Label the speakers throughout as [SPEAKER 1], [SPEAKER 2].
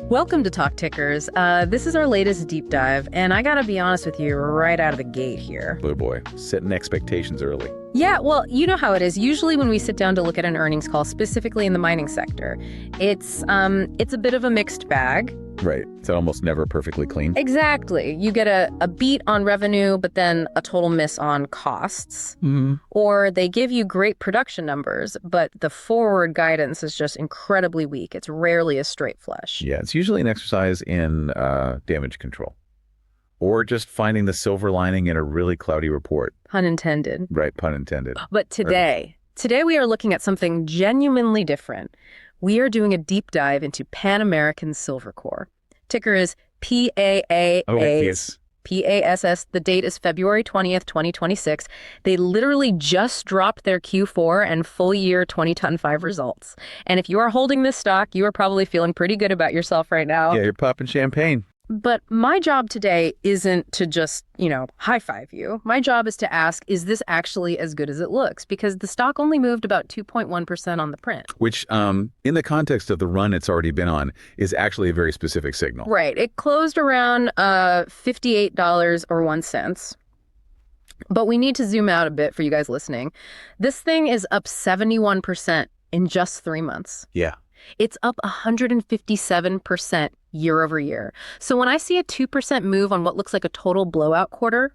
[SPEAKER 1] Welcome to Talk Tickers. This is our latest deep dive, and I gotta be honest with you right out of the gate here.
[SPEAKER 2] Oh boy, setting expectations early.
[SPEAKER 1] Yeah, well, you know how it is. Usually when we sit down to look at an earnings call, specifically in the mining sector, it's a bit of a mixed bag.
[SPEAKER 2] Right. It's almost never perfectly clean.
[SPEAKER 1] Exactly. You get a beat on revenue, but then a total miss on costs.
[SPEAKER 2] Mm-hmm.
[SPEAKER 1] Or they give you great production numbers, but the forward guidance is just incredibly weak. It's rarely a straight flush.
[SPEAKER 2] Yeah, it's usually an exercise in damage control. Or just finding the silver lining in a really cloudy report.
[SPEAKER 1] Pun intended.
[SPEAKER 2] Right, pun intended.
[SPEAKER 1] But today we are looking at something genuinely different. We are doing a deep dive into Pan American Silver Corp. Ticker is PAAS.
[SPEAKER 2] Oh, yes.
[SPEAKER 1] PASS. The date is February 20th, 2026. They literally just dropped their Q4 and full year 2025 results. And if you are holding this stock, you are probably feeling pretty good about yourself right now.
[SPEAKER 2] Yeah, you're popping champagne.
[SPEAKER 1] But my job today isn't to just, high-five you. My job is to ask, is this actually as good as it looks? Because the stock only moved about 2.1% on the print.
[SPEAKER 2] Which, in the context of the run it's already been on, is actually a very specific signal.
[SPEAKER 1] Right. It closed around $58.01. But we need to zoom out a bit for you guys listening. This thing is up 71% in just 3 months.
[SPEAKER 2] Yeah.
[SPEAKER 1] It's up 157% year over year. So when I see a 2% move on what looks like a total blowout quarter,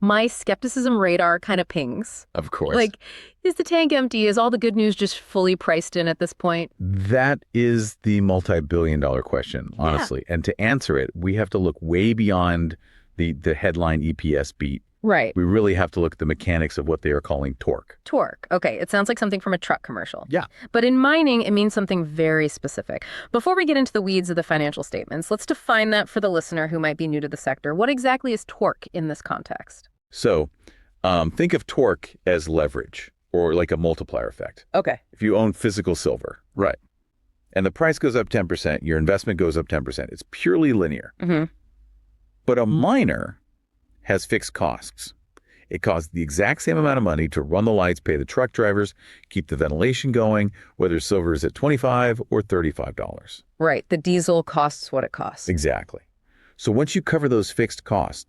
[SPEAKER 1] my skepticism radar kind of pings.
[SPEAKER 2] Of course.
[SPEAKER 1] Like, is the tank empty? Is all the good news just fully priced in at this point?
[SPEAKER 2] That is the multi-billion-dollar question, honestly. Yeah. And to answer it, we have to look way beyond the headline EPS beat.
[SPEAKER 1] Right.
[SPEAKER 2] We really have to look at the mechanics of what they are calling torque.
[SPEAKER 1] Torque. Okay, it sounds like something from a truck commercial.
[SPEAKER 2] Yeah.
[SPEAKER 1] But in mining, it means something very specific. Before we get into the weeds of the financial statements, let's define that for the listener who might be new to the sector. What exactly is torque in this context?
[SPEAKER 2] So think of torque as leverage or like a multiplier effect.
[SPEAKER 1] Okay.
[SPEAKER 2] If you own physical silver, right, and the price goes up 10%, your investment goes up 10%. It's purely linear.
[SPEAKER 1] Mm-hmm.
[SPEAKER 2] But a miner has fixed costs. It costs the exact same amount of money to run the lights, pay the truck drivers, keep the ventilation going, whether silver is at $25 or $35.
[SPEAKER 1] Right. The diesel costs what it costs.
[SPEAKER 2] Exactly. So once you cover those fixed costs,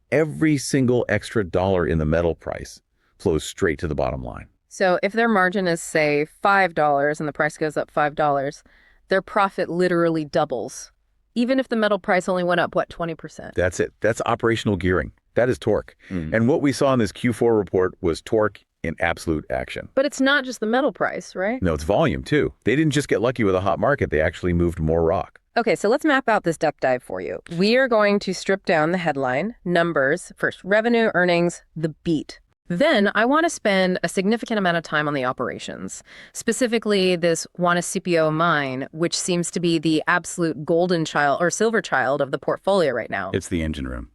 [SPEAKER 2] every single extra dollar in the metal price flows straight to the bottom line.
[SPEAKER 1] So if their margin is, say, $5 and the price goes up $5, their profit literally doubles, even if the metal price only went up, 20%?
[SPEAKER 2] That's it. That's operational gearing. That is torque. And what we saw in this Q4 report was torque in absolute action.
[SPEAKER 1] But it's not just the metal price, right?
[SPEAKER 2] No, it's volume too. They didn't just get lucky with a hot market. They actually moved more rock.
[SPEAKER 1] Okay, so let's map out this deep dive for you. We are going to strip down the headline, numbers, first revenue, earnings, the beat. Then I want to spend a significant amount of time on the operations, specifically this Cipio mine, which seems to be the absolute golden child or silver child of the portfolio right now.
[SPEAKER 2] It's the engine room,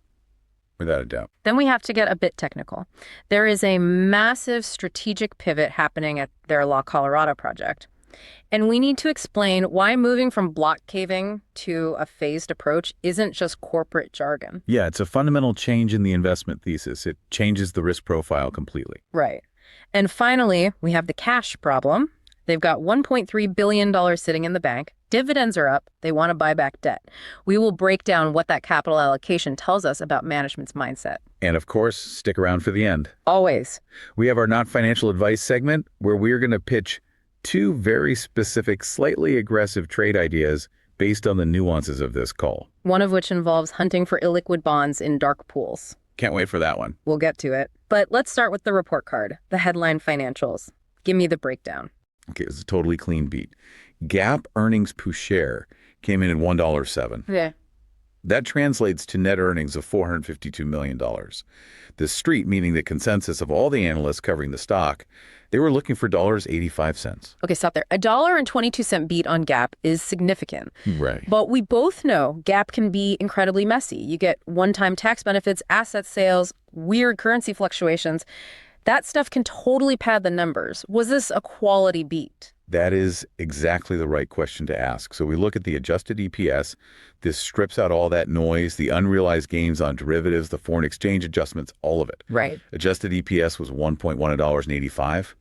[SPEAKER 2] without a doubt.
[SPEAKER 1] Then we have to get a bit technical. There is a massive strategic pivot happening at their La Colorada project. And we need to explain why moving from block caving to a phased approach isn't just corporate jargon.
[SPEAKER 2] Yeah, it's a fundamental change in the investment thesis. It changes the risk profile completely.
[SPEAKER 1] Right. And finally, we have the cash problem. They've got $1.3 billion sitting in the bank. Dividends are up. They want to buy back debt. We will break down what that capital allocation tells us about management's mindset.
[SPEAKER 2] And of course, stick around for the end.
[SPEAKER 1] Always.
[SPEAKER 2] We have our not financial advice segment where we're going to pitch two very specific, slightly aggressive trade ideas based on the nuances of this call.
[SPEAKER 1] One of which involves hunting for illiquid bonds in dark pools.
[SPEAKER 2] Can't wait for that one.
[SPEAKER 1] We'll get to it. But let's start with the report card, the headline financials. Give me the breakdown.
[SPEAKER 2] Okay, it was a totally clean beat. GAAP earnings per share came in at $1.07.
[SPEAKER 1] Yeah.
[SPEAKER 2] That translates to net earnings of $452 million. The street, meaning the consensus of all the analysts covering the stock, they were looking for $1.85.
[SPEAKER 1] Okay, stop there. $1.22 beat on GAAP is significant.
[SPEAKER 2] Right.
[SPEAKER 1] But we both know GAAP can be incredibly messy. You get one-time tax benefits, asset sales, weird currency fluctuations. That stuff can totally pad the numbers. Was this a quality beat?
[SPEAKER 2] That is exactly the right question to ask. So we look at the adjusted EPS. This strips out all that noise, the unrealized gains on derivatives, the foreign exchange adjustments, all of it.
[SPEAKER 1] Right.
[SPEAKER 2] Adjusted EPS was $1.185.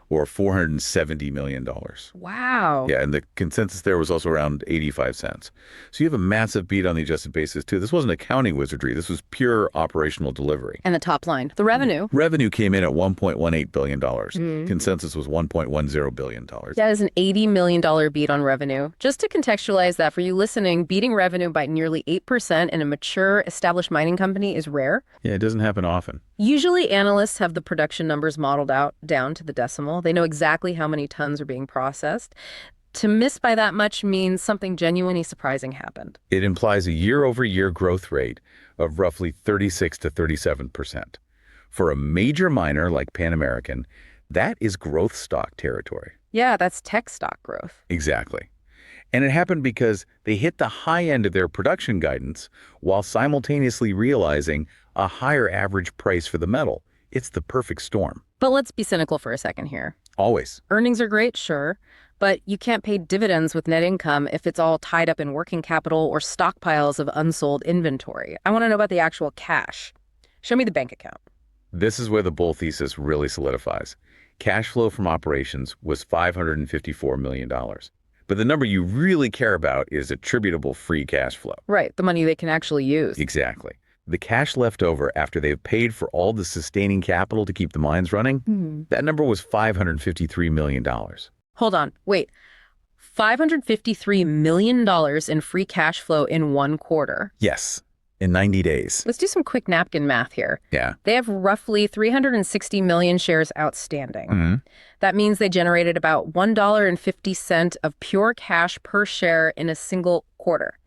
[SPEAKER 2] or $470 million.
[SPEAKER 1] Wow.
[SPEAKER 2] Yeah, and the consensus there was also around 85 cents. So you have a massive beat on the adjusted basis, too. This wasn't accounting wizardry. This was pure operational delivery.
[SPEAKER 1] And the top line, the revenue.
[SPEAKER 2] Revenue came in at $1.18 billion. Consensus was $1.10 billion.
[SPEAKER 1] That is an $80 million beat on revenue. Just to contextualize that for you listening, beating revenue by nearly 8% in a mature, established mining company is rare.
[SPEAKER 2] Yeah, it doesn't happen often.
[SPEAKER 1] Usually, analysts have the production numbers modeled out down to the decimal. They know exactly how many tons are being processed. To miss by that much means something genuinely surprising happened.
[SPEAKER 2] It implies a year-over-year growth rate of roughly 36 to 37%. For a major miner like Pan American, that is growth stock territory.
[SPEAKER 1] Yeah, that's tech stock growth.
[SPEAKER 2] Exactly. And it happened because they hit the high end of their production guidance while simultaneously realizing a higher average price for the metal. It's the perfect storm.
[SPEAKER 1] But let's be cynical for a second here.
[SPEAKER 2] Always.
[SPEAKER 1] Earnings are great, sure, but you can't pay dividends with net income if it's all tied up in working capital or stockpiles of unsold inventory. I want to know about the actual cash. Show me the bank account.
[SPEAKER 2] This is where the bull thesis really solidifies. Cash flow from operations was $554 million. But the number you really care about is attributable free cash flow.
[SPEAKER 1] Right, the money they can actually use.
[SPEAKER 2] Exactly. The cash left over after they've paid for all the sustaining capital to keep the mines running, that number was $553 million.
[SPEAKER 1] Hold on, wait. $553 million in free cash flow in one quarter.
[SPEAKER 2] Yes, in 90 days.
[SPEAKER 1] Let's do some quick napkin math here.
[SPEAKER 2] Yeah.
[SPEAKER 1] They have roughly 360 million shares outstanding. That means they generated about $1.50 of pure cash per share in a single quarter.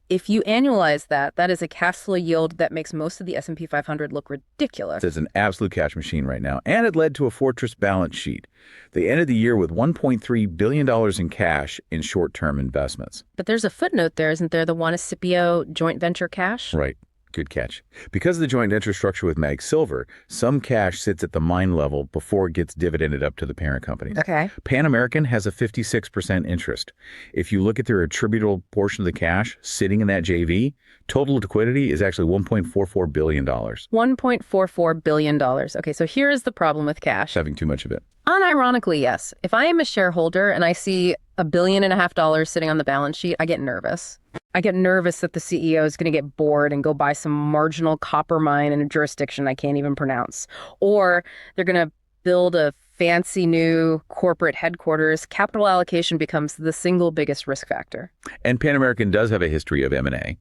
[SPEAKER 1] If you annualize that, that is a cash flow yield that makes most of the S&P 500 look ridiculous.
[SPEAKER 2] It's an absolute cash machine right now, and it led to a fortress balance sheet. They ended the year with $1.3 billion in cash in short-term investments.
[SPEAKER 1] But there's a footnote there, isn't there? The Cipio joint venture cash?
[SPEAKER 2] Right. Good catch. Because of the joint venture structure with Mag Silver, some cash sits at the mine level before it gets dividended up to the parent companies.
[SPEAKER 1] Okay.
[SPEAKER 2] Pan American has a 56% interest. If you look at their attributable portion of the cash sitting in that JV, total liquidity is actually $1.44 billion.
[SPEAKER 1] $1.44 billion. Okay, so here is the problem with cash.
[SPEAKER 2] Having too much of it.
[SPEAKER 1] Unironically, yes. If I am a shareholder and I see $1.5 billion sitting on the balance sheet, I get nervous. I get nervous that the CEO is going to get bored and go buy some marginal copper mine in a jurisdiction I can't even pronounce. Or they're going to build a fancy new corporate headquarters. Capital allocation becomes the single biggest risk factor.
[SPEAKER 2] And Pan American does have a history of M&A.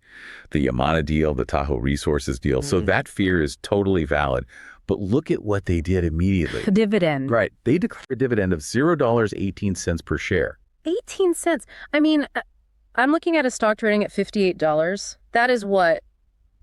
[SPEAKER 2] The Yamana deal, the Tahoe Resources deal. So that fear is totally valid. But look at what they did immediately.
[SPEAKER 1] The dividend.
[SPEAKER 2] Right. They declared a dividend of $0.18 per share.
[SPEAKER 1] 18 cents. I mean, I'm looking at a stock trading at $58. That is what?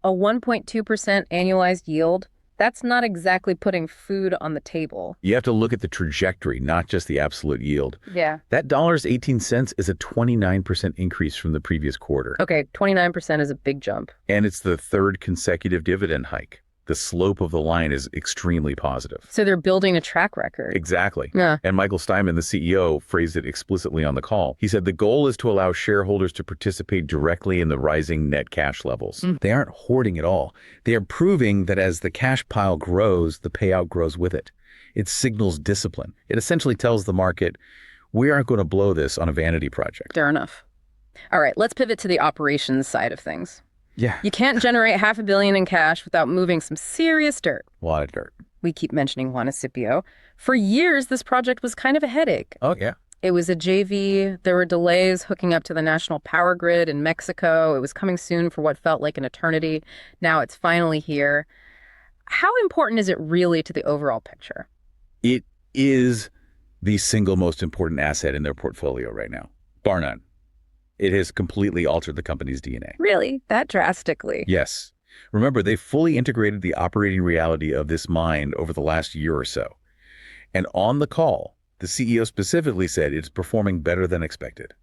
[SPEAKER 1] A 1.2% annualized yield? That's not exactly putting food on the table.
[SPEAKER 2] You have to look at the trajectory, not just the absolute yield.
[SPEAKER 1] Yeah.
[SPEAKER 2] That $1.18 is a 29% increase from the previous quarter.
[SPEAKER 1] Okay, 29% is a big jump.
[SPEAKER 2] And it's the third consecutive dividend hike. The slope of the line is extremely positive.
[SPEAKER 1] So they're building a track record.
[SPEAKER 2] Exactly.
[SPEAKER 1] Yeah.
[SPEAKER 2] And Michael Steinman, the CEO, phrased it explicitly on the call. He said the goal is to allow shareholders to participate directly in the rising net cash levels. They aren't hoarding at all. They are proving that as the cash pile grows, the payout grows with it. It signals discipline. It essentially tells the market, we aren't going to blow this on a vanity project.
[SPEAKER 1] Fair enough. All right, let's pivot to the operations side of things.
[SPEAKER 2] Yeah.
[SPEAKER 1] You can't generate $500 million in cash without moving some serious dirt.
[SPEAKER 2] A lot of dirt.
[SPEAKER 1] We keep mentioning Cipio. For years, this project was kind of a headache.
[SPEAKER 2] Oh, yeah.
[SPEAKER 1] It was a JV. There were delays hooking up to the national power grid in Mexico. It was coming soon for what felt like an eternity. Now it's finally here. How important is it really to the overall picture?
[SPEAKER 2] It is the single most important asset in their portfolio right now, bar none. It has completely altered the company's DNA.
[SPEAKER 1] Really? That drastically?
[SPEAKER 2] Yes. Remember, they fully integrated the operating reality of this mine over the last year or so. And on the call, the CEO specifically said it's performing better than expected.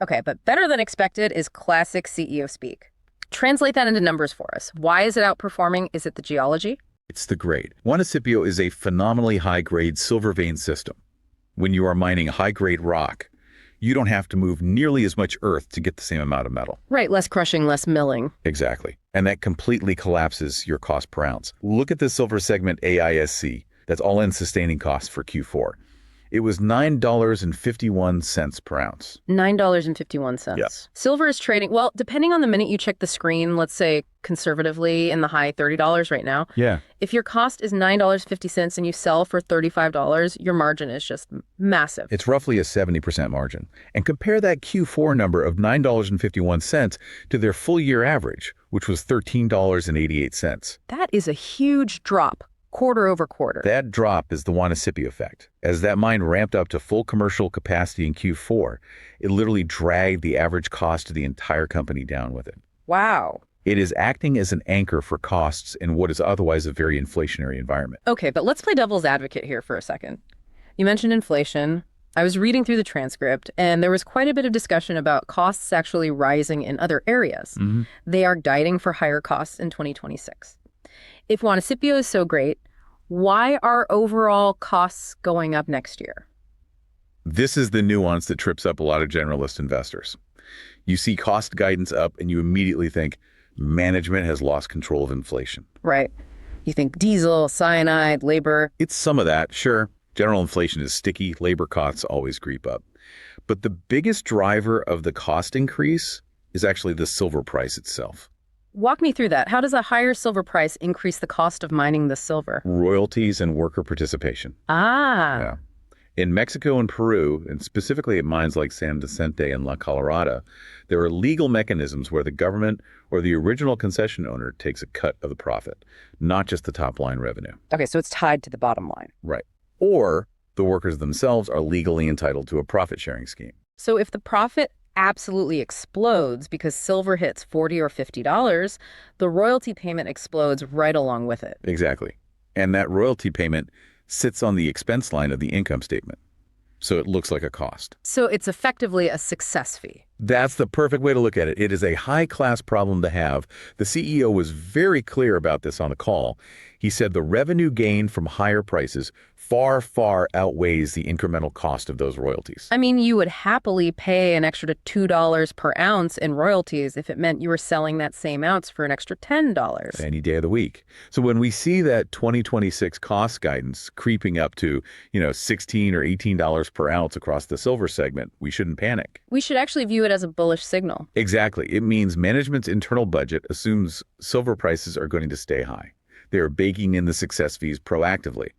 [SPEAKER 1] Okay, but better than expected is classic CEO speak. Translate that into numbers for us. Why is it outperforming? Is it the geology?
[SPEAKER 2] It's the grade. Cipio is a phenomenally high-grade silver vein system. When you are mining high-grade rock, you don't have to move nearly as much earth to get the same amount of metal.
[SPEAKER 1] Right, less crushing, less milling.
[SPEAKER 2] Exactly. And that completely collapses your cost per ounce. Look at the silver segment AISC. That's all-in sustaining costs for Q4. It was $9.51 per ounce.
[SPEAKER 1] $9.51.
[SPEAKER 2] Yeah.
[SPEAKER 1] Silver is trading, well, depending on the minute you check the screen, let's say conservatively in the high $30 right now.
[SPEAKER 2] Yeah.
[SPEAKER 1] If your cost is $9.50 and you sell for $35, your margin is just massive.
[SPEAKER 2] It's roughly a 70% margin. And compare that Q4 number of $9.51 to their full year average, which was $13.88.
[SPEAKER 1] That is a huge drop, quarter over quarter.
[SPEAKER 2] That drop is the Cipio effect. As that mine ramped up to full commercial capacity in Q4, it literally dragged the average cost of the entire company down with it.
[SPEAKER 1] Wow.
[SPEAKER 2] It is acting as an anchor for costs in what is otherwise a very inflationary environment.
[SPEAKER 1] Okay, but let's play devil's advocate here for a second. You mentioned inflation. I was reading through the transcript, and there was quite a bit of discussion about costs actually rising in other areas. They are guiding for higher costs in 2026. If Cipio is so great, why are overall costs going up next year?
[SPEAKER 2] This is the nuance that trips up a lot of generalist investors. You see cost guidance up, and you immediately think, management has lost control of inflation.
[SPEAKER 1] Right. You think diesel, cyanide, labor.
[SPEAKER 2] It's some of that, sure. General inflation is sticky. Labor costs always creep up. But the biggest driver of the cost increase is actually the silver price itself.
[SPEAKER 1] Walk me through that. How does a higher silver price increase the cost of mining the silver?
[SPEAKER 2] Royalties and worker participation.
[SPEAKER 1] Ah.
[SPEAKER 2] Yeah. In Mexico and Peru, and specifically at mines like San Vicente and La Colorada, there are legal mechanisms where the government or the original concession owner takes a cut of the profit, not just the top line revenue.
[SPEAKER 1] Okay, so it's tied to the bottom line.
[SPEAKER 2] Right. Or the workers themselves are legally entitled to a profit sharing scheme.
[SPEAKER 1] So if the profit absolutely explodes because silver hits $40 or $50, the royalty payment explodes right along with it.
[SPEAKER 2] Exactly. And that royalty payment sits on the expense line of the income statement. So it looks like a cost.
[SPEAKER 1] So it's effectively a success fee.
[SPEAKER 2] That's the perfect way to look at it. It is a high-class problem to have. The CEO was very clear about this on the call. He said the revenue gain from higher prices far, far outweighs the incremental cost of those royalties.
[SPEAKER 1] I mean, you would happily pay an extra $2 per ounce in royalties if it meant you were selling that same ounce for an extra $10.
[SPEAKER 2] Any day of the week. So when we see that 2026 cost guidance creeping up to, $16 or $18 per ounce across the silver segment, we shouldn't panic.
[SPEAKER 1] We should actually view it as a bullish signal.
[SPEAKER 2] Exactly. It means management's internal budget assumes silver prices are going to stay high. They are baking in the success fees proactively.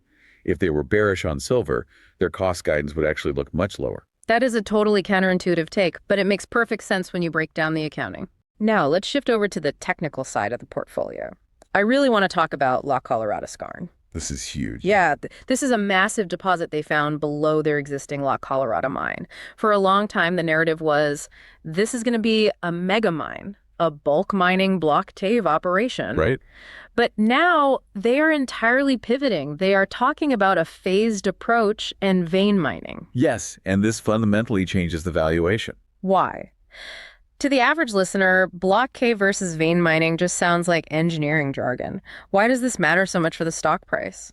[SPEAKER 2] If they were bearish on silver, their cost guidance would actually look much lower.
[SPEAKER 1] That is a totally counterintuitive take, but it makes perfect sense when you break down the accounting. Now, let's shift over to the technical side of the portfolio. I really want to talk about La Colorada skarn.
[SPEAKER 2] This is huge.
[SPEAKER 1] Yeah, this is a massive deposit they found below their existing La Colorada mine. For a long time, the narrative was, this is going to be a mega mine, a bulk mining block cave operation.
[SPEAKER 2] Right.
[SPEAKER 1] But now they are entirely pivoting. They are talking about a phased approach and vein mining.
[SPEAKER 2] Yes, and this fundamentally changes the valuation.
[SPEAKER 1] Why? To the average listener, block cave versus vein mining just sounds like engineering jargon. Why does this matter so much for the stock price?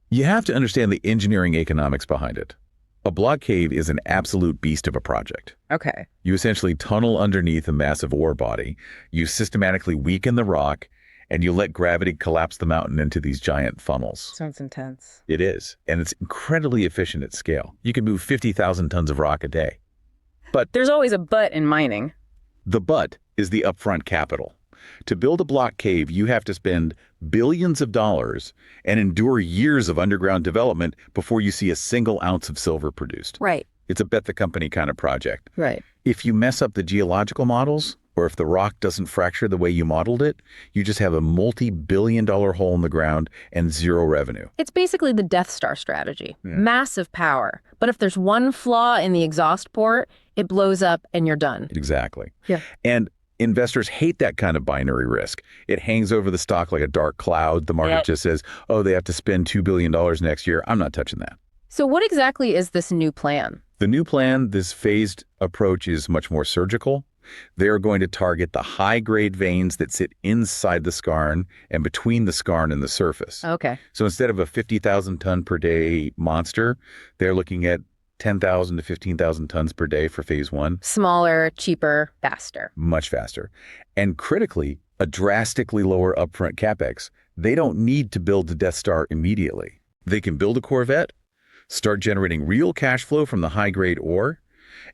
[SPEAKER 2] You have to understand the engineering economics behind it. A block cave is an absolute beast of a project.
[SPEAKER 1] Okay.
[SPEAKER 2] You essentially tunnel underneath a massive ore body, you systematically weaken the rock, and you let gravity collapse the mountain into these giant funnels.
[SPEAKER 1] Sounds intense.
[SPEAKER 2] It is, and it's incredibly efficient at scale. You can move 50,000 tons of rock a day. But
[SPEAKER 1] There's always a but in mining.
[SPEAKER 2] the but is the upfront capital. To build a block cave, you have to spend billions of dollars and endure years of underground development before you see a single ounce of silver produced.
[SPEAKER 1] Right.
[SPEAKER 2] It's a bet the company kind of project.
[SPEAKER 1] Right.
[SPEAKER 2] If you mess up the geological models, or if the rock doesn't fracture the way you modeled it, you just have a multi-billion-dollar hole in the ground and zero revenue.
[SPEAKER 1] It's basically the Death Star strategy.
[SPEAKER 2] Yeah.
[SPEAKER 1] Massive power. But if there's one flaw in the exhaust port, it blows up and you're done.
[SPEAKER 2] Exactly.
[SPEAKER 1] Yeah.
[SPEAKER 2] And investors hate that kind of binary risk. It hangs over the stock like a dark cloud. The market just says, oh, they have to spend $2 billion next year. I'm not touching that.
[SPEAKER 1] So what exactly is this new plan?
[SPEAKER 2] The new plan, this phased approach, is much more surgical. They're going to target the high-grade veins that sit inside the skarn and between the skarn and the surface.
[SPEAKER 1] Okay.
[SPEAKER 2] So instead of a 50,000 ton per day monster, they're looking at 10,000 to 15,000 tons per day for phase one.
[SPEAKER 1] Smaller, cheaper, faster.
[SPEAKER 2] Much faster. And critically, a drastically lower upfront capex. They don't need to build the Death Star immediately. They can build a Corvette, start generating real cash flow from the high-grade ore,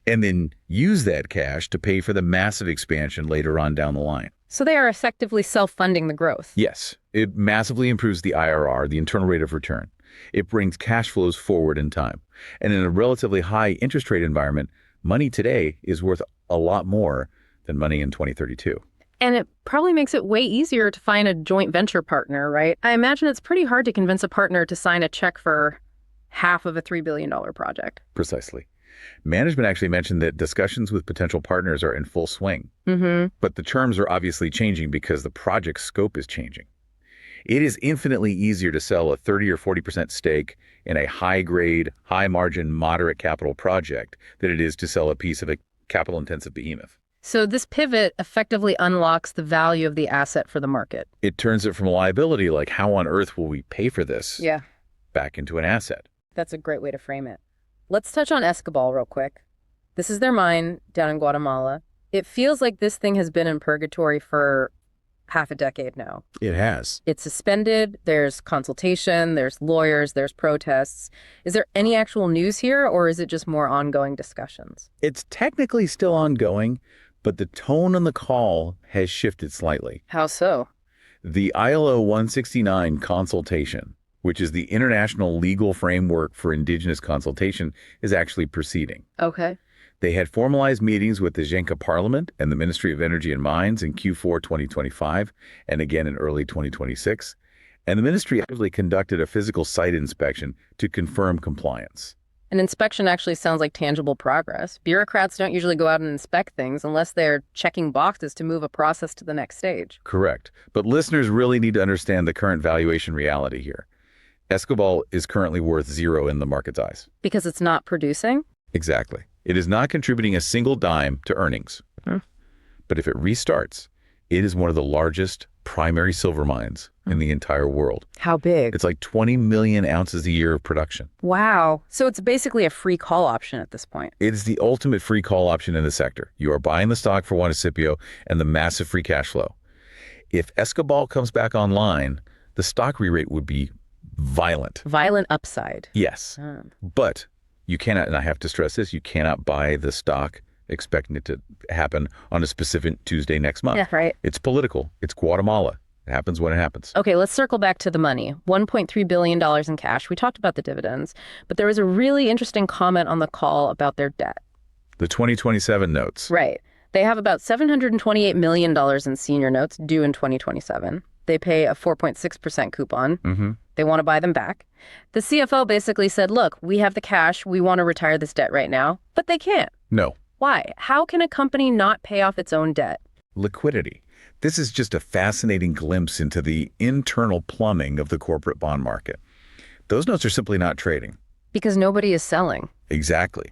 [SPEAKER 2] and then use that cash to pay for the massive expansion later on down the line.
[SPEAKER 1] So they are effectively self-funding the growth.
[SPEAKER 2] Yes, it massively improves the IRR, the internal rate of return. It brings cash flows forward in time. And in a relatively high interest rate environment, money today is worth a lot more than money in 2032.
[SPEAKER 1] And it probably makes it way easier to find a joint venture partner, right? I imagine it's pretty hard to convince a partner to sign a check for half of a $3 billion project.
[SPEAKER 2] Precisely. Management actually mentioned that discussions with potential partners are in full swing. But the terms are obviously changing because the project scope is changing. It is infinitely easier to sell a 30 or 40% stake in a high-grade, high-margin, moderate capital project than it is to sell a piece of a capital-intensive behemoth.
[SPEAKER 1] So this pivot effectively unlocks the value of the asset for the market.
[SPEAKER 2] It turns it from a liability, like how on earth will we pay for this,
[SPEAKER 1] Yeah,
[SPEAKER 2] back into an asset.
[SPEAKER 1] that's a great way to frame it. Let's touch on Escobal real quick. This is their mine down in Guatemala. It feels like this thing has been in purgatory for half a decade now.
[SPEAKER 2] It has.
[SPEAKER 1] It's suspended, there's consultation, there's lawyers, there's protests. Is there any actual news here, or is it just more ongoing discussions?
[SPEAKER 2] It's technically still ongoing, but the tone on the call has shifted slightly.
[SPEAKER 1] How so?
[SPEAKER 2] The ILO 169 consultation, which is the international legal framework for indigenous consultation, is actually proceeding.
[SPEAKER 1] Okay.
[SPEAKER 2] They had formalized meetings with the Xenca Parliament and the Ministry of Energy and Mines in Q4 2025 and again in early 2026. And the ministry actually conducted a physical site inspection to confirm compliance.
[SPEAKER 1] An inspection actually sounds like tangible progress. Bureaucrats don't usually go out and inspect things unless they're checking boxes to move a process to the next stage.
[SPEAKER 2] Correct. But listeners really need to understand the current valuation reality here. Escobal is currently worth zero in the market's eyes.
[SPEAKER 1] Because it's not producing?
[SPEAKER 2] Exactly. It is not contributing a single dime to earnings. But if it restarts, it is one of the largest primary silver mines in the entire world.
[SPEAKER 1] How big?
[SPEAKER 2] It's like 20 million ounces a year of production.
[SPEAKER 1] Wow. So it's basically a free call option at this point.
[SPEAKER 2] It is the ultimate free call option in the sector. You are buying the stock for one Cipio and the massive free cash flow. If Escobal comes back online, the stock re-rate would be violent.
[SPEAKER 1] Violent upside.
[SPEAKER 2] Yes. But you cannot, and I have to stress this, you cannot buy the stock expecting it to happen on a specific Tuesday next month.
[SPEAKER 1] Yeah, right.
[SPEAKER 2] It's political. It's Guatemala. It happens when it happens.
[SPEAKER 1] Okay, let's circle back to the money. $1.3 billion in cash. We talked about the dividends, but there was a really interesting comment on the call about their debt.
[SPEAKER 2] The 2027 notes.
[SPEAKER 1] Right. They have about $728 million in senior notes due in 2027. They pay a 4.6% coupon. They want to buy them back. The CFO basically said, look, we have the cash. We want to retire this debt right now, but they can't.
[SPEAKER 2] No.
[SPEAKER 1] Why? How can a company not pay off its own debt?
[SPEAKER 2] Liquidity. This is just a fascinating glimpse into the internal plumbing of the corporate bond market. Those notes are simply not trading.
[SPEAKER 1] Because nobody is selling.
[SPEAKER 2] Exactly.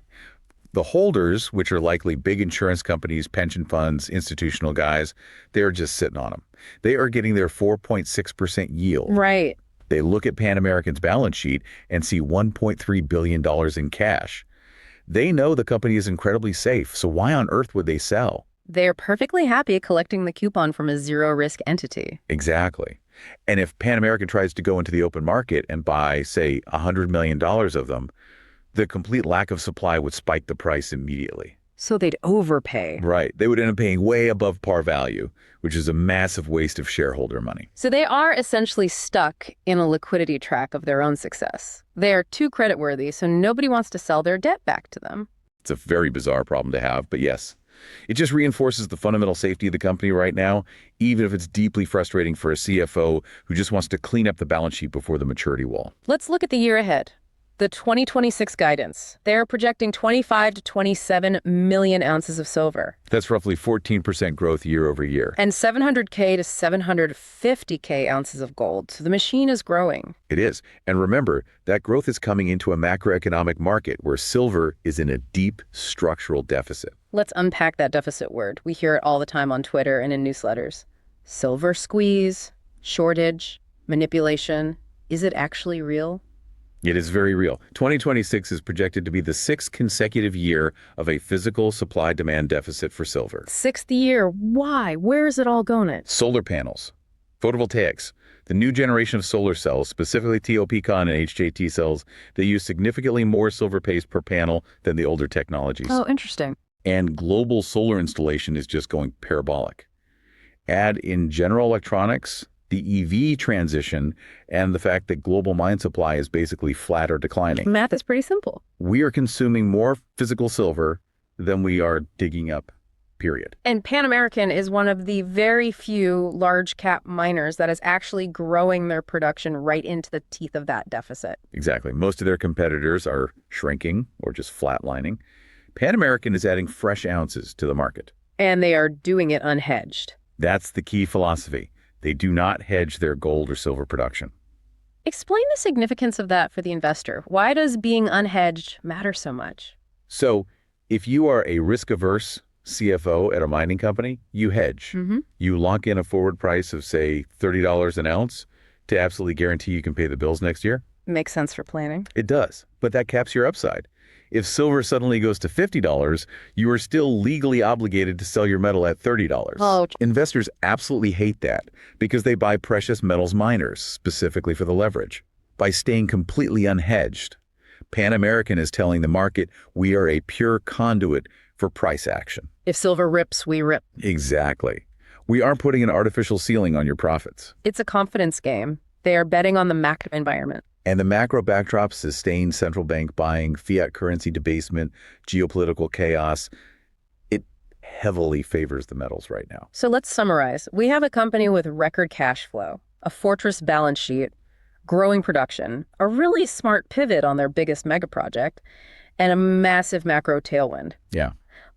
[SPEAKER 2] The holders, which are likely big insurance companies, pension funds, institutional guys, they're just sitting on them. They are getting their 4.6% yield.
[SPEAKER 1] Right.
[SPEAKER 2] They look at Pan American's balance sheet and see $1.3 billion in cash. They know the company is incredibly safe, so why on earth would they sell?
[SPEAKER 1] They're perfectly happy collecting the coupon from a zero-risk entity.
[SPEAKER 2] Exactly. And if Pan American tries to go into the open market and buy, say, $100 million of them, the complete lack of supply would spike the price immediately.
[SPEAKER 1] So they'd overpay.
[SPEAKER 2] Right. They would end up paying way above par value, which is a massive waste of shareholder money.
[SPEAKER 1] So they are essentially stuck in a liquidity track of their own success. They are too creditworthy, so nobody wants to sell their debt back to them.
[SPEAKER 2] It's a very bizarre problem to have, but yes. It just reinforces the fundamental safety of the company right now, even if it's deeply frustrating for a CFO who just wants to clean up the balance sheet before the maturity wall.
[SPEAKER 1] Let's look at the year ahead. The 2026 guidance. They're projecting 25 to 27 million ounces of silver.
[SPEAKER 2] That's roughly 14% growth year over year.
[SPEAKER 1] And 700K to 750K ounces of gold. So the machine is growing.
[SPEAKER 2] It is. And remember, that growth is coming into a macroeconomic market where silver is in a deep structural deficit.
[SPEAKER 1] Let's unpack that deficit word. We hear it all the time on Twitter and in newsletters. Silver squeeze, shortage, manipulation. Is it actually real?
[SPEAKER 2] It is very real. 2026 is projected to be the 6th consecutive year of a physical supply-demand deficit for silver.
[SPEAKER 1] 6th year. Why? Where is it all going?
[SPEAKER 2] Solar panels, photovoltaics, The new generation of solar cells, specifically TOPCon and HJT cells, they use significantly more silver paste per panel than the older technologies.
[SPEAKER 1] Oh, interesting.
[SPEAKER 2] And global solar installation is just going parabolic. Add in general electronics, the EV transition, and the fact that global mine supply is basically flat or declining.
[SPEAKER 1] Math is pretty simple.
[SPEAKER 2] We are consuming more physical silver than we are digging up, period.
[SPEAKER 1] And Pan American is one of the very few large cap miners that is actually growing their production right into the teeth of that deficit.
[SPEAKER 2] Exactly. Most of their competitors are shrinking or just flatlining. Pan American is adding fresh ounces to the market.
[SPEAKER 1] And they are doing it unhedged.
[SPEAKER 2] That's the key philosophy. They do not hedge their gold or silver production.
[SPEAKER 1] Explain the significance of that for the investor. Why does being unhedged matter so much?
[SPEAKER 2] So if you are a risk-averse CFO at a mining company, you hedge. You lock in a forward price of, say, $30 an ounce to absolutely guarantee you can pay the bills next year.
[SPEAKER 1] Makes sense for planning.
[SPEAKER 2] It does, but that caps your upside. If silver suddenly goes to $50, you are still legally obligated to sell your metal at $30.
[SPEAKER 1] Oh.
[SPEAKER 2] Investors absolutely hate that because they buy precious metals miners specifically for the leverage. By staying completely unhedged, Pan American is telling the market we are a pure conduit for price action.
[SPEAKER 1] If silver rips, we rip.
[SPEAKER 2] Exactly. We aren't putting an artificial ceiling on your profits.
[SPEAKER 1] It's a confidence game. They are betting on the macro environment.
[SPEAKER 2] And the macro backdrop, sustained central bank buying, fiat currency debasement, geopolitical chaos, it heavily favors the metals right now.
[SPEAKER 1] So let's summarize. We have a company with record cash flow, a fortress balance sheet, growing production, a really smart pivot on their biggest mega project, and a massive macro tailwind.
[SPEAKER 2] Yeah.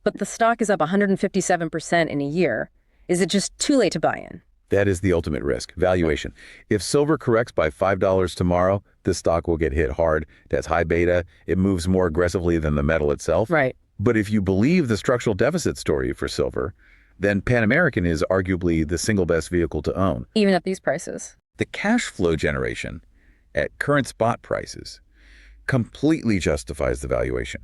[SPEAKER 1] But the stock is up 157% in a year. Is it just too late to buy in?
[SPEAKER 2] That is the ultimate risk, valuation. If silver corrects by $5 tomorrow, this stock will get hit hard. That's high beta. It moves more aggressively than the metal itself.
[SPEAKER 1] Right.
[SPEAKER 2] But if you believe the structural deficit story for silver, then Pan American is arguably the single best vehicle to own.
[SPEAKER 1] Even at these prices.
[SPEAKER 2] The cash flow generation at current spot prices completely justifies the valuation.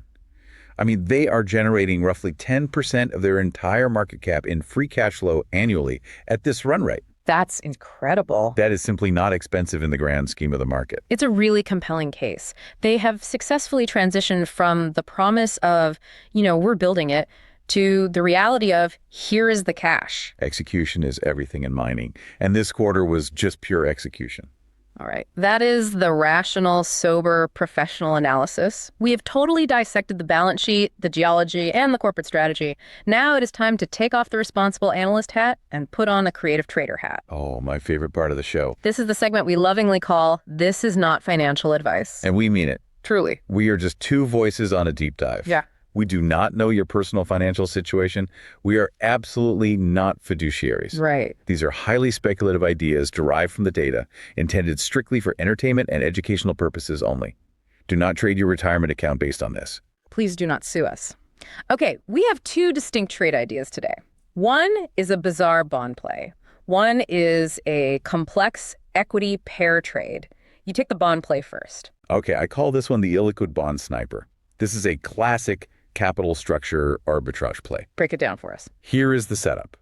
[SPEAKER 2] I mean, they are generating roughly 10% of their entire market cap in free cash flow annually at this run rate.
[SPEAKER 1] That's incredible.
[SPEAKER 2] That is simply not expensive in the grand scheme of the market.
[SPEAKER 1] It's a really compelling case. They have successfully transitioned from the promise of, we're building it, to the reality of, here is the cash.
[SPEAKER 2] Execution is everything in mining. And this quarter was just pure execution.
[SPEAKER 1] All right. That is the rational, sober, professional analysis. We have totally dissected the balance sheet, the geology, and the corporate strategy. Now it is time to take off the responsible analyst hat and put on a creative trader hat.
[SPEAKER 2] Oh, my favorite part of the show.
[SPEAKER 1] This is the segment we lovingly call, This is Not Financial Advice.
[SPEAKER 2] And we mean it.
[SPEAKER 1] Truly.
[SPEAKER 2] We are just two voices on a deep dive.
[SPEAKER 1] Yeah.
[SPEAKER 2] We do not know your personal financial situation. We are absolutely not fiduciaries.
[SPEAKER 1] Right.
[SPEAKER 2] These are highly speculative ideas derived from the data, intended strictly for entertainment and educational purposes only. Do not trade your retirement account based on this.
[SPEAKER 1] Please do not sue us. Okay, we have two distinct trade ideas today. One is a bizarre bond play. One is a complex equity pair trade. You take the bond play first.
[SPEAKER 2] Okay, I call this one the illiquid bond sniper. This is a classic capital structure arbitrage play.
[SPEAKER 1] Break it down for us.
[SPEAKER 2] Here is the setup.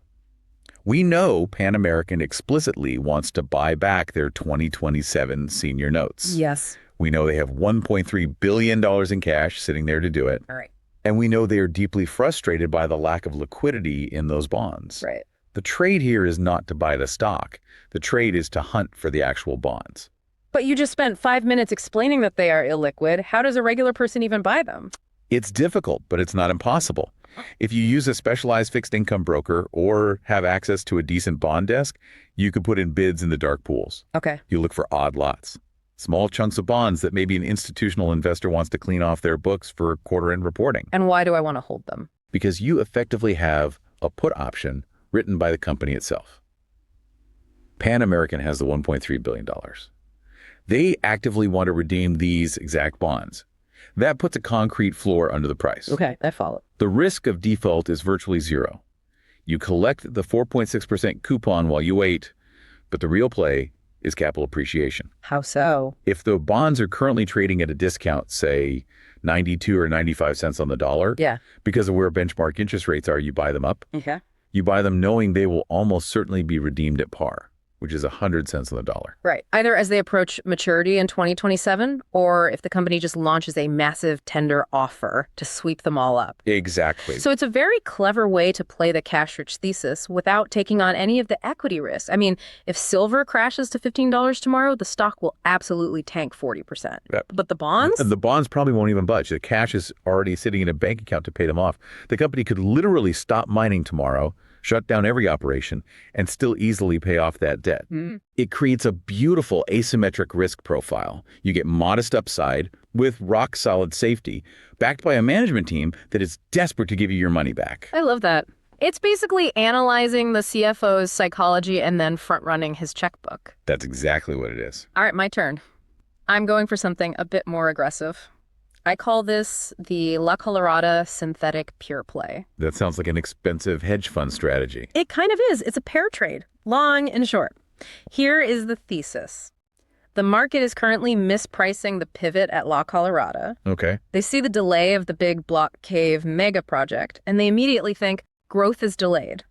[SPEAKER 2] We know Pan American explicitly wants to buy back their 2027 senior notes.
[SPEAKER 1] Yes.
[SPEAKER 2] We know they have $1.3 billion in cash sitting there to do it.
[SPEAKER 1] All right.
[SPEAKER 2] And we know they are deeply frustrated by the lack of liquidity in those bonds.
[SPEAKER 1] Right.
[SPEAKER 2] The trade here is not to buy the stock. The trade is to hunt for the actual bonds.
[SPEAKER 1] But you just spent 5 minutes explaining that they are illiquid. How does a regular person even buy them?
[SPEAKER 2] It's difficult, but it's not impossible. If you use a specialized fixed income broker or have access to a decent bond desk, you could put in bids in the dark pools.
[SPEAKER 1] Okay.
[SPEAKER 2] You look for odd lots, small chunks of bonds that maybe an institutional investor wants to clean off their books for quarter-end reporting.
[SPEAKER 1] And why do I want to hold them?
[SPEAKER 2] Because you effectively have a put option written by the company itself. Pan American has the $1.3 billion. They actively want to redeem these exact bonds. That puts a concrete floor under the price.
[SPEAKER 1] Okay, I follow.
[SPEAKER 2] The risk of default is virtually zero. You collect the 4.6% coupon while you wait, but the real play is capital appreciation.
[SPEAKER 1] How so?
[SPEAKER 2] If the bonds are currently trading at a discount, say 92 or 95 cents on the dollar,
[SPEAKER 1] Yeah.
[SPEAKER 2] because of where benchmark interest rates are, you buy them up.
[SPEAKER 1] Okay.
[SPEAKER 2] You buy them knowing they will almost certainly be redeemed at par, which is 100 cents on the dollar.
[SPEAKER 1] Right. Either as they approach maturity in 2027, or if the company just launches a massive tender offer to sweep them all up.
[SPEAKER 2] Exactly.
[SPEAKER 1] So it's a very clever way to play the cash-rich thesis without taking on any of the equity risk. I mean, if silver crashes to $15 tomorrow, the stock will absolutely tank 40%.
[SPEAKER 2] Yep.
[SPEAKER 1] But the bonds?
[SPEAKER 2] The bonds probably won't even budge. The cash is already sitting in a bank account to pay them off. The company could literally stop mining tomorrow, shut down every operation, and still easily pay off that debt. It creates a beautiful asymmetric risk profile. You get modest upside with rock-solid safety, backed by a management team that is desperate to give you your money back.
[SPEAKER 1] I love that. It's basically analyzing the CFO's psychology and then front-running his checkbook.
[SPEAKER 2] That's exactly what it is.
[SPEAKER 1] All right, my turn. I'm going for something a bit more aggressive. I call this the La Colorada synthetic pure play.
[SPEAKER 2] That sounds like an expensive hedge fund strategy.
[SPEAKER 1] It kind of is. It's a pair trade, long and short. Here is the thesis. The market is currently mispricing the pivot at La Colorada.
[SPEAKER 2] Okay.
[SPEAKER 1] They see the delay of the big block cave mega project, and they immediately think growth is delayed.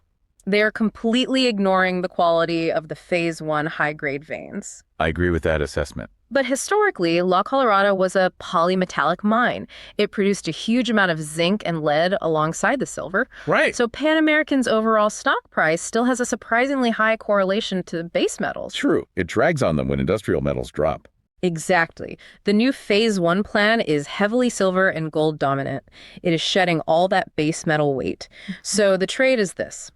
[SPEAKER 1] They are completely ignoring the quality of the phase 1 high-grade veins.
[SPEAKER 2] I agree with that assessment.
[SPEAKER 1] But historically, La Colorada was a polymetallic mine. It produced a huge amount of zinc and lead alongside the silver.
[SPEAKER 2] Right.
[SPEAKER 1] So Pan American's overall stock price still has a surprisingly high correlation to base metals.
[SPEAKER 2] True. It drags on them when industrial metals drop.
[SPEAKER 1] Exactly. The new phase 1 plan is heavily silver and gold dominant. It is shedding all that base metal weight. So the trade is this.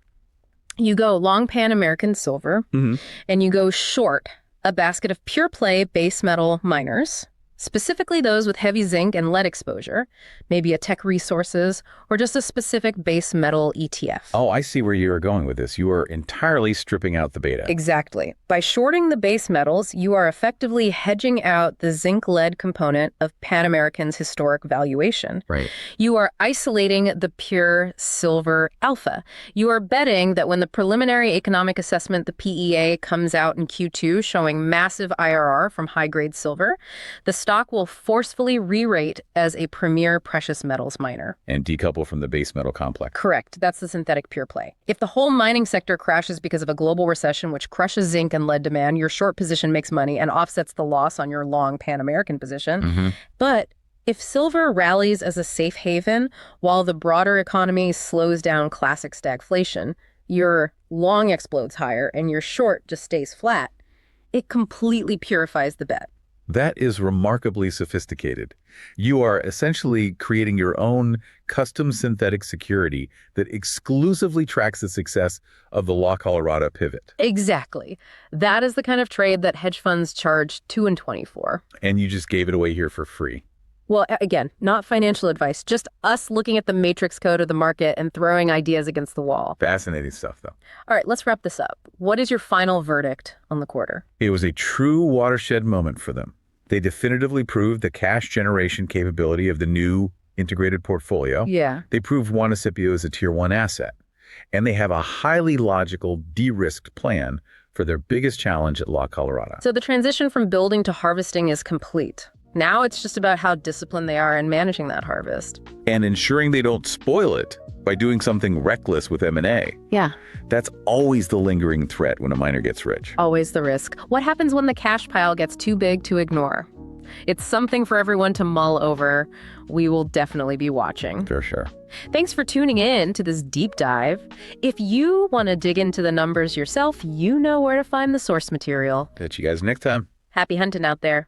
[SPEAKER 1] You go long Pan American silver, and you go short a basket of pure play base metal miners, specifically those with heavy zinc and lead exposure, maybe a Tech Resources, or just a specific base metal ETF.
[SPEAKER 2] Oh, I see where you are going with this. You are entirely stripping out the beta.
[SPEAKER 1] Exactly. By shorting the base metals, you are effectively hedging out the zinc-lead component of Pan American's historic valuation.
[SPEAKER 2] Right.
[SPEAKER 1] You are isolating the pure silver alpha. You are betting that when the preliminary economic assessment, the PEA, comes out in Q2 showing massive IRR from high-grade silver, the stock will forcefully re-rate as a premier precious metals miner.
[SPEAKER 2] And decouple from the base metal complex.
[SPEAKER 1] Correct. That's the synthetic pure play. If the whole mining sector crashes because of a global recession which crushes zinc and lead demand, your short position makes money and offsets the loss on your long Pan American position. But if silver rallies as a safe haven while the broader economy slows down classic stagflation, your long explodes higher and your short just stays flat, it completely purifies the bet.
[SPEAKER 2] That is remarkably sophisticated. You are essentially creating your own custom synthetic security that exclusively tracks the success of the La Colorada pivot.
[SPEAKER 1] Exactly. That is the kind of trade that hedge funds charge 2 and 20 for.
[SPEAKER 2] And you just gave it away here for free.
[SPEAKER 1] Well, again, not financial advice, just us looking at the matrix code of the market and throwing ideas against the wall.
[SPEAKER 2] Fascinating stuff, though.
[SPEAKER 1] All right, let's wrap this up. What is your final verdict on the quarter?
[SPEAKER 2] It was a true watershed moment for them. They definitively proved the cash generation capability of the new integrated portfolio.
[SPEAKER 1] Yeah.
[SPEAKER 2] They proved Cipio is a tier 1 asset. And they have a highly logical, de-risked plan for their biggest challenge at La Colorada.
[SPEAKER 1] So the transition from building to harvesting is complete. Now it's just about how disciplined they are in managing that harvest.
[SPEAKER 2] And ensuring they don't spoil it by doing something reckless with M&A.
[SPEAKER 1] Yeah.
[SPEAKER 2] That's always the lingering threat when a miner gets rich.
[SPEAKER 1] Always the risk. What happens when the cash pile gets too big to ignore? It's something for everyone to mull over. We will definitely be watching.
[SPEAKER 2] For sure.
[SPEAKER 1] Thanks for tuning in to this deep dive. If you want to dig into the numbers yourself, you know where to find the source material.
[SPEAKER 2] Catch you guys next time.
[SPEAKER 1] Happy hunting out there.